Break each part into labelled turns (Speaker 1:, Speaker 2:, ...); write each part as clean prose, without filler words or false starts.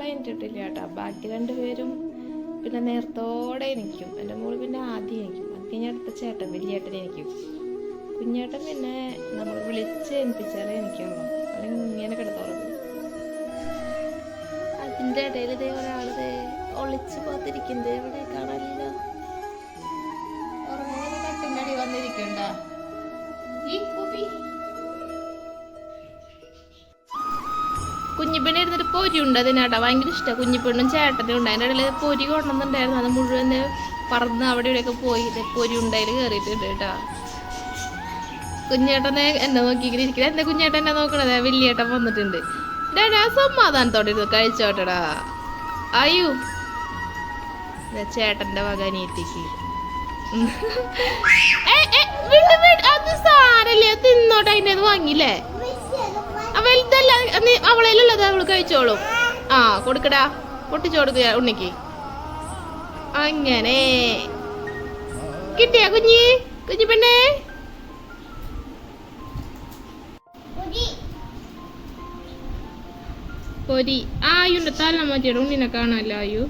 Speaker 1: കഴിഞ്ഞിട്ടില്ല കേട്ടോ. ബാക്കി രണ്ടുപേരും പിന്നെ നേരത്തോടെ എനിക്കും. എൻ്റെ മോള് പിന്നെ ആദ്യം എനിക്കും. അത് കഴിഞ്ഞാൽ അടുത്ത ചേട്ടൻ വലിയേട്ടൻ എനിക്കും. കുഞ്ഞേട്ടൻ പിന്നെ നമ്മൾ വിളിച്ച് ഏൽപ്പിച്ചാലേ എനിക്കുള്ളൂ. അതിങ്ങനെ കിടത്തുറങ്ങും. അതിൻ്റെ ഇടയിൽ ഇതേ ഒരാളിത് ഒളിച്ച് പോത്തിരിക്കുന്നത് എവിടെ കാണാനില്ല. ഉറങ്ങുന്ന കട്ടിൻ്റെ അടി വന്നിരിക്കണ്ട. കുഞ്ഞിപ്പെണ്ണ ഇരുന്നിട്ട് പൊരി ഉണ്ട് അതിനാട്ടാ ഭയങ്കര ഇഷ്ടമാണ്. കുഞ്ഞിപ്പെണ്ണും ചേട്ടനും ഉണ്ട്. അതിൻ്റെ ഇടയിൽ പൊരി കൊണ്ടുവന്നിട്ടുണ്ടായിരുന്നു. അത് മുഴുവൻ പറന്ന് അവിടെ ഇവിടെയൊക്കെ പോയി പൊരി ഉണ്ടായിൽ കയറിയിട്ടുണ്ട് കേട്ടോ. കുഞ്ഞേട്ടനെ എന്നെ നോക്കിക്കിട്ട് ഇരിക്കുന്നത്. എൻ്റെ കുഞ്ഞേട്ടൻ എന്നെ നോക്കണത് വലിയേട്ടൻ വന്നിട്ടുണ്ട്. ഞാൻ സമാധാനത്തോടെ ഇരുന്നു കഴിച്ചോട്ടടാ. അയ്യോ ചേട്ടൻ്റെ വക അനിയത്തിക്ക് അത് സാരല്ലേ തിന്നോട്ടെ. അതിൻ്റെ അത് വാങ്ങിയില്ലേ വലുതല്ല അവളേലുള്ളത് അവള് കഴിച്ചോളും. ആ കൊടുക്കടാ പൊട്ടിച്ചു കൊടുക്കുക ഉണ്ണിക്ക്. അങ്ങനെ കിട്ടിയ കുഞ്ഞി കുഞ്ഞി പെണ്ണേ പൊരി. ആയുണ്ട് തല മാറ്റിയുടെ ഉണ്ണിനെ കാണാല്ലോ. ആയു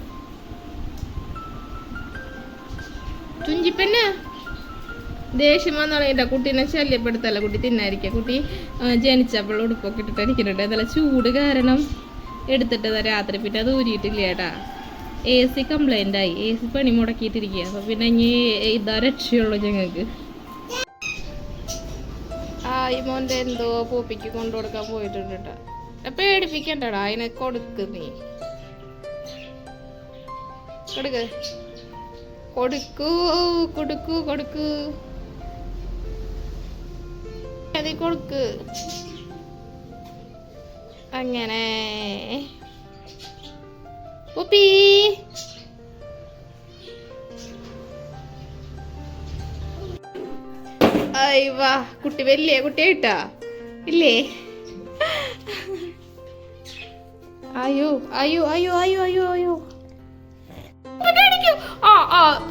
Speaker 1: തുഞ്ചിപ്പെണ്ണ് ദേഷ്യം വന്നോളീട്ടാ. കുട്ടീനെ ശല്യപ്പെടുത്തല്ല. കുട്ടി തിന്നായിരിക്കാം. കുട്ടി ജനിച്ചപ്പോൾ ഉടുപ്പൊക്കെ ഇട്ടിട്ടിരിക്കുന്നുണ്ട്. അതല്ല ചൂട് കാരണം എടുത്തിട്ടതാ രാത്രി. പിന്നെ അത് ഊരിയിട്ടില്ല കേട്ടാ. AC കംപ്ലൈൻ്റ് ആയി. AC പണി മുടക്കിയിട്ടിരിക്കുക. അപ്പൊ പിന്നെ ഇനി ഇതാ രക്ഷയുള്ളൂ ഞങ്ങൾക്ക്. ഈ മോൻ്റെ എന്തോ പൂപ്പിക്ക് കൊണ്ടു കൊടുക്കാൻ പോയിട്ടുണ്ട് കേട്ടാ. പേടിപ്പിക്കണ്ടടാ. അതിനെ കൊടുക്ക് നീ കൊടുക്ക് കൊടുക്കൂ കൊടുക്കൂ കൊടുക്കൂ അതി കൊടുക്ക്. അങ്ങനെ ഉപ്പി അയ്വാ കുട്ടി വലിയ കുട്ടിയായിട്ടാ ഇല്ലേ. അയ്യോ അയ്യോ അയ്യോ അയ്യോ അയ്യോ അയ്യോ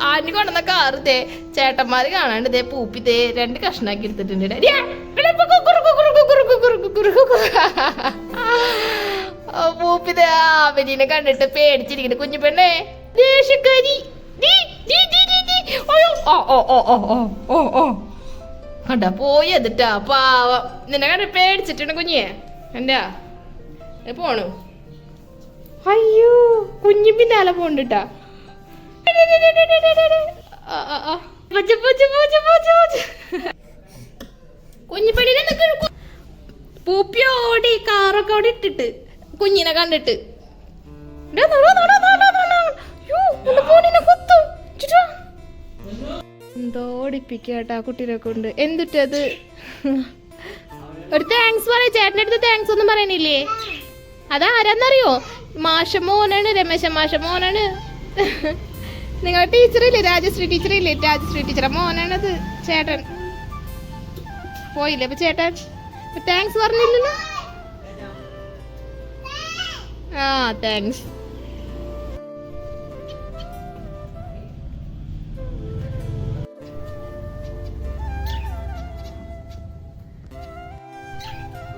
Speaker 1: ആന്റി കൊണ്ടുവന്ന കാറ് ദേ ചേട്ടന്മാര് കാണാണ്ട് ദേ പൂപ്പി ദേ 2 കഷ്ണാക്കി എടുത്തിട്ടുണ്ട്. പൂപ്പി ദേ അവനെ കണ്ടിട്ട് പേടിച്ചിരിക്കുന്നു. കുഞ്ഞു പെണ്ണേ ദേഷ്യക്കാരി കണ്ടാ പോയി അതിട്ടാ പാവം. നിന്നെ കണ്ടിട്ട് പേടിച്ചിട്ടുണ്ട് കുഞ്ഞേ. എന്താ പോണു. അയ്യോ കുഞ്ഞു പിന്നാലെ പോണ്ടിട്ടാ. കുഞ്ഞിപ്പടിനെ പൂപ്പിയോടി കാറൊക്കെ അവിടെ ഇട്ടിട്ട് കുഞ്ഞിനെ കണ്ടിട്ട് എന്തോടിപ്പിക്കാട്ടാ കുട്ടീനെ കൊണ്ട്. എന്തിട്ടത് ഒരു താങ്ക്സ് പറയാ. ചേട്ടൻ്റെ അടുത്ത് താങ്ക്സ് ഒന്നും പറയണില്ലേ? അതാരാന്നറിയോ? മാഷ മോനാണ്. രമേശ മാഷ മോനാണ്. നിങ്ങളുടെ ടീച്ചറില്ലേ രാജശ്രീ ടീച്ചറില്ലേ? രാജശ്രീ ടീച്ചറെ മോനാണത് ചേട്ടൻ. പോയില്ലേ അപ്പൊ ചേട്ടൻ? താങ്ക്സ് പറഞ്ഞില്ലല്ലോ. ആ താങ്ക്സ്.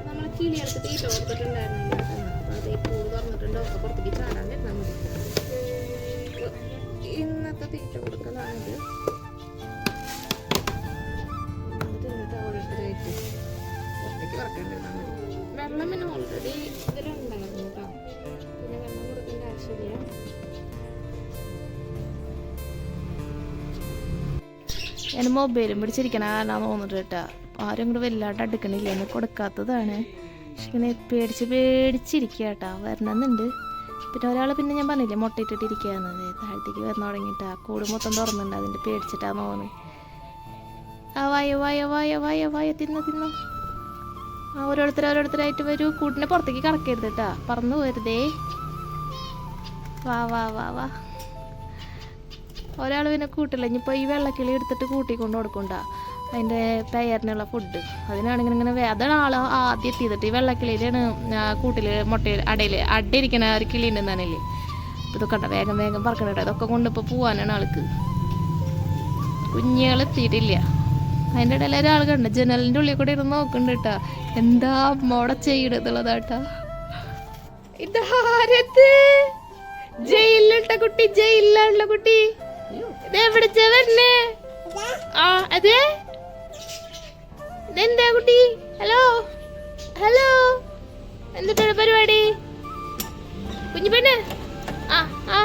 Speaker 1: നമ്മളെ കിളിയെടുത്ത് തീറ്റ കൊടുത്തിട്ടുണ്ടായിരുന്നില്ല. അപ്പൊ അത് പൂട് തുറന്നിട്ടുണ്ട്. ഒക്കെ പുറത്തേക്ക് ചാടാൻ വരുന്ന മതി. ഇന്നത്തെ തീറ്റ കൊടുക്കലാണിത്. പുറത്തേക്ക് വറക്കേണ്ടിരുന്നാൽ മതി. വെള്ളം പിന്നെ ഓൾറെഡി ഇതിലുണ്ടായിരുന്നു കേട്ടോ. പിന്നെ വെള്ളം കൊടുക്കേണ്ട ആവശ്യമില്ല. ഞാൻ മൊബൈലും പിടിച്ചിരിക്കണ കാരണം തോന്നിട്ട് കേട്ടാ. ആരും കൂടെ വല്ലാണ്ട് അടുക്കണില്ല. എന്നെ കൊടുക്കാത്തതാണ്. പക്ഷെ ഇങ്ങനെ പേടിച്ചിരിക്കുക കേട്ടാ. വരണമെന്നുണ്ട്. പിന്നെ ഒരാൾ പിന്നെ ഞാൻ പറഞ്ഞില്ലേ മുട്ടയിട്ടിട്ടിരിക്കുകയെന്നത്. താഴത്തേക്ക് വരണം തുടങ്ങിയിട്ടാ. കൂട് മൊത്തം തുറന്നുണ്ട്. അതിൻ്റെ പേടിച്ചിട്ടാന്ന് തോന്നുന്നു. ആ വായോ വായോ വായോ വായോ വായോ തിന്നോ തിന്നോ. ആ ഓരോരുത്തരായിട്ട് വരൂ. കൂട്ടിനെ പുറത്തേക്ക് കറക്കരുത് കേട്ടാ. പറന്നു പോരുതേ. വാ വാ വാ വാ. ഒരാൾ പിന്നെ കൂട്ടില്ല. ഇനിയിപ്പോൾ ഈ വെള്ളക്കിളി എടുത്തിട്ട് കൂട്ടിക്കൊണ്ട് കൊടുക്കണ്ടാ. അതിൻ്റെ പെയറിനുള്ള ഫുഡ് അതിനാണെങ്കിൽ ഇങ്ങനെ അതാണ് ആൾ ആദ്യം എത്തിയതിട്ട്. ഈ വെള്ളക്കിളിയിലാണ് കൂട്ടിൽ മുട്ടയിൽ അടയിരിക്കണ ഒരു കിളി ഉണ്ടെന്നാണല്ലേ. ഇതൊക്കെ ഉണ്ടോ വേഗം വേഗം പറക്കണ. ഇതൊക്കെ കൊണ്ടിപ്പോൾ പോവാനാണ് ആൾക്ക്. കുഞ്ഞുങ്ങൾ എത്തിയിട്ടില്ല. അതിൻ്റെ ഇടയിൽ ഒരാൾ കണ്ട ജനലിൻ്റെ ഉള്ളിൽ കൂടെ ഇരുന്ന് നോക്കുന്നുണ്ട് കേട്ടാ. എന്താ അമ്മ അവിടെ ചെയ്യണതുള്ളതാട്ടാ. ഇതാരത്? ജയിലിലിട്ട കുട്ടി, ജയിലിലുള്ള കുട്ടി. ഇതെവിടുത്തെ വരണേ? ആ അതെ, ഇതെന്താ കുട്ടി? ഹലോ ഹലോ, എന്തിട്ടാണ് പരിപാടി? കുഞ്ഞു പെണ്ണ്, ആ ആ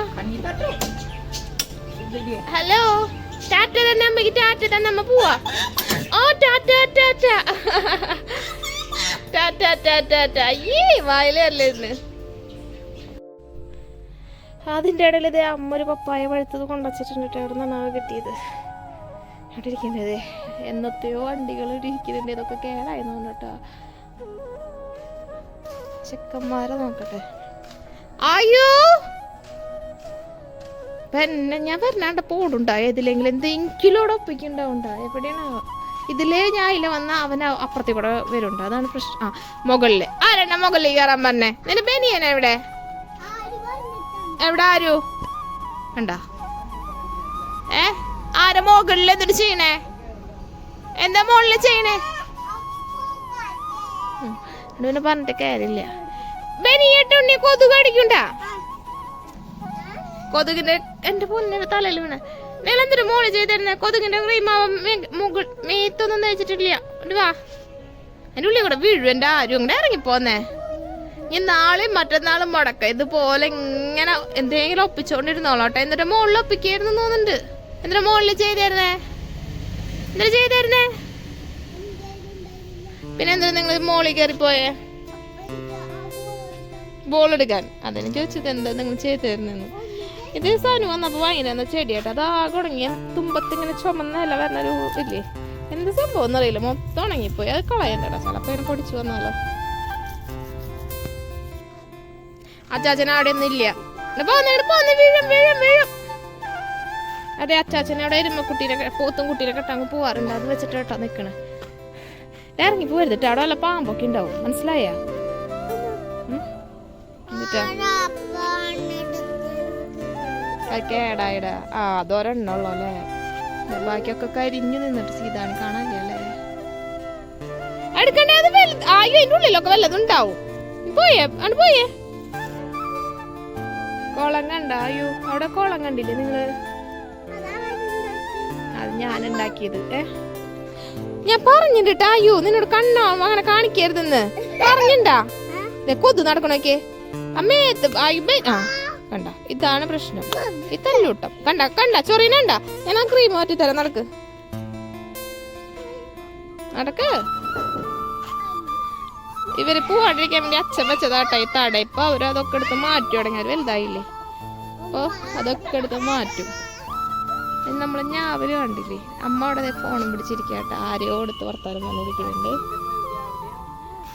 Speaker 1: ഹലോ, ടാറ്റ തന്നെ അമ്മക്ക്, ടാറ്റ തന്നെ അമ്മ പോവാ. ഓ ടാറ്റ ടാറ്റ ടാറ്റ ടാറ്റ ടാറ്റ. ഈ വായിലല്ലേ ഇന്ന്. അതിൻ്റെ ഇടയിൽ ഇതേ അമ്മ ഒരു പപ്പായ പഴുത്തത് കൊണ്ടുവച്ചിട്ടുണ്ട്. എവിടെ നിന്നാണ് കിട്ടിയത്? അവിടെ ഇരിക്കേണ്ടതേ എന്നത്തെയോ വണ്ടികൾ ഇരിക്കുന്നുണ്ട്. ഇതൊക്കെ കേടായി തോന്നട്ടോ. ചെക്കന്മാരെ നോക്കട്ടെ. അയ്യോ പിന്നെ ഞാൻ പറഞ്ഞാണ്ട് പോടുണ്ടായി ഇതിലെങ്കിലും എന്തെങ്കിലും അവിടെ ഒപ്പിക്കുണ്ടാവുണ്ടാ. എവിടെയാണോ ഇതിലേ ഞാൻ ഇല്ല വന്ന അവൻ അപ്പുറത്തെ കൂടെ വരുന്നുണ്ട്. അതാണ് പ്രശ്നം. ആ മുകളില് ആരെണ്ണ മുകളിൽ കയറാൻ പറഞ്ഞേ? നിന്റെ ബനിയന എവിടെ? എവിടെ ആരു കണ്ടാ? ആരെ മുകളിൽ എന്നിട്ട് ചെയ്യണേ? എന്താ മുകളിൽ ചെയ്യണേ? പിന്നെ പറഞ്ഞിട്ട് കാര്യമില്ല. ബനിയട്ടുണ്ണി കൊതുക് അടിക്കണ്ടാ? കൊതുകിന്റെ എന്റെ പൊന്നിന്റെ തലയിൽ വീണ. നിങ്ങൾ എന്തൊരു മോള് ചെയ്തിരുന്ന? കൊതുകിന്റെ മേത്തൊന്നും തേച്ചിട്ടില്ല. വാ, എന്റെ ഉള്ളിൽ കൂടെ വീഴും. എന്റെ ആരും ഇങ്ങോട്ട് ഇറങ്ങിപ്പോന്നേ. ഈ നാളെയും മറ്റന്നാളും മുടക്ക ഇതുപോലെ ഇങ്ങനെ എന്തെങ്കിലും ഒപ്പിച്ചോണ്ടിരുന്നോളോട്ടെ. എന്നിട്ട് മുകളിൽ ഒപ്പിക്കായിരുന്നു തോന്നുന്നുണ്ട്. എന്നിട്ട് മുകളിൽ ചെയ്തായിരുന്നേ? എന്തിനാ ചെയ്തായിരുന്നേ? പിന്നെ എന്തിനാ നിങ്ങൾ മോളിൽ കയറിപ്പോയേ? ബോൾ എടുക്കാൻ. അതിന് ചോദിച്ചത് എന്താ നിങ്ങൾ ചെയ്തായിരുന്നെന്ന്. ഇത് സാധനം വന്നപ്പോ വാങ്ങിയിരുന്ന ചെടിയായിട്ട് അതാകെ ഉണങ്ങിയ തുമ്പത്തിങ്ങനെ ചുമന്നല്ല വരണൊരു ഇല്ലേ, എന്ത് സംഭവം എന്നറിയില്ല. മൊത്തം ഉണങ്ങിപ്പോയി. അത് കളയണ്ടടാ, ചിലപ്പോ അതിനെ പൊടിച്ചു വന്നാലോ. അച്ചാച്ചൻ അവിടെ ഒന്നും ഇല്ല. വീഴും വീഴും വീഴും. അതെ, അച്ചാച്ചൻ അവിടെ എരുമക്കുട്ടീനെ പോത്തും കുട്ടീനെ കെട്ടാൻ പോവാറുണ്ട്. അത് വെച്ചിട്ട് കേട്ടോ നിക്കണേ. ഇറങ്ങി പോരുതിട്ട്. അവിടെ വല്ല പാമ്പൊക്കെ ഉണ്ടാവും. മനസ്സിലായ? കേടായിടാ. ആ അതൊരെണ്ണുള്ളൂ അല്ലേ? ബാക്കിയൊക്കെ കരിഞ്ഞു നിന്നിട്ട് സീതാണ് കാണാല്ലേ? അടുക്കണ്ടേ? അത് അയ്യോ, അതിന്റെ ഉള്ളിലൊക്കെ വല്ലതും ഉണ്ടാവും. പോയേ ആണ് പോയേ. കോളം കണ്ട? അയ്യോ, അവിടെ കോളം കണ്ടില്ലേ നിങ്ങള്? അത് ഞാൻ ഉണ്ടാക്കിയത്. ഞാൻ പറഞ്ഞിട്ടാ. അയ്യോ, നിന്നോട് കണ്ണോ അങ്ങനെ കാണിക്കരുതെന്ന് പറഞ്ഞിണ്ടാ. കൊതു നടക്കണോക്കെ അമ്മേത്ത്. ആ കണ്ട, ഇതാണ് പ്രശ്നം. ഈ തല്ലൂട്ടം കണ്ട കണ്ട ചൊറീനണ്ട. ഞാൻ ആ ക്രീം മാറ്റി തരാം. നടക്ക് നടക്ക്. ഇവര് പോവാണ്ടിരിക്കാൻ വേണ്ടി അച്ഛൻ വെച്ചതാട്ടാ ഈ തട. ഇപ്പൊ അവര് അതൊക്കെ എടുത്ത് മാറ്റി തുടങ്ങിയാൽ വലുതായില്ലേ. അപ്പൊ അതൊക്കെ എടുത്ത് മാറ്റും. നമ്മള് ഞാവല് കണ്ടില്ലേ? അമ്മ അവിടെ ഫോണും പിടിച്ചിരിക്കട്ടെ. ആരെയോ എടുത്ത് വർത്താനം വന്നിരിക്കുന്നുണ്ട്.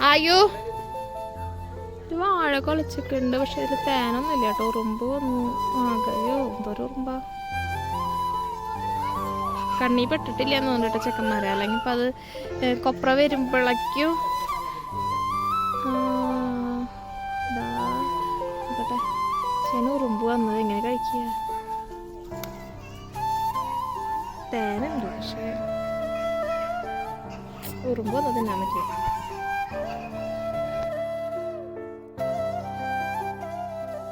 Speaker 1: അയ്യോ, വാഴ കൊളച്ചൊക്കെ ഉണ്ട്. പക്ഷെ ഇതിൽ തേനൊന്നും ഇല്ല കേട്ടോ. ഉറുമ്പ് വന്നു ആകെയോ. എന്തോരം ഉറുമ്പാ. കണ്ണി പെട്ടിട്ടില്ല എന്ന് തോന്നിട്ടോ ചെക്കന്മാരെ. അല്ലെങ്കിൽ ഇപ്പൊ അത് കൊപ്ര വരുമ്പോഴേക്കും ഉറുമ്പ് വന്നത് എങ്ങനെ കഴിക്കുക? തേനുണ്ട് പക്ഷെ ഉറുമ്പ് വന്നത് തിന്നാൻ പറ്റില്ല.